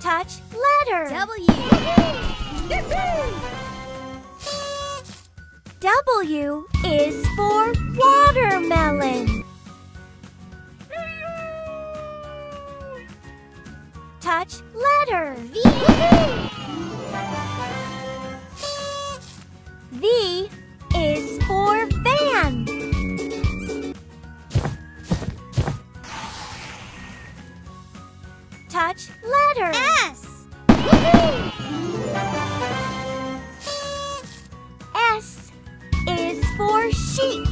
Touch letter. W is for watermelon. Touch letter. V is for van. Touch letter. S. S is for sheep.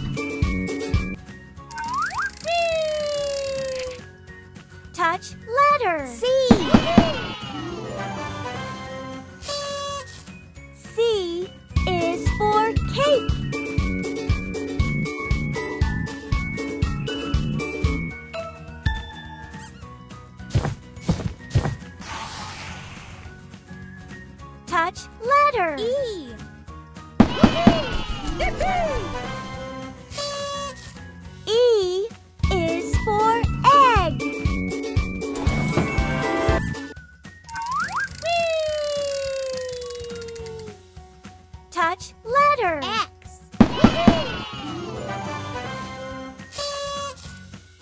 Touch letter. C. C is for cake. Touch letter. E. E is for egg. Touch letter. X.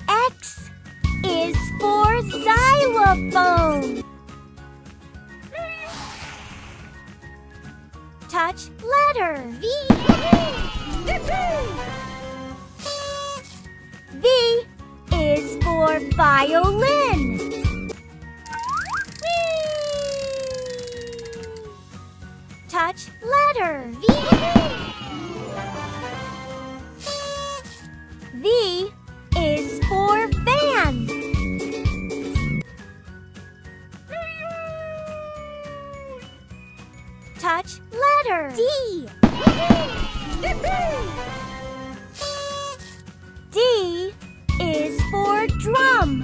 X is for xylophone. Touch letter. V. V is for violin. Touch letter. V. V is for van. Touch letter. D. D is for drum.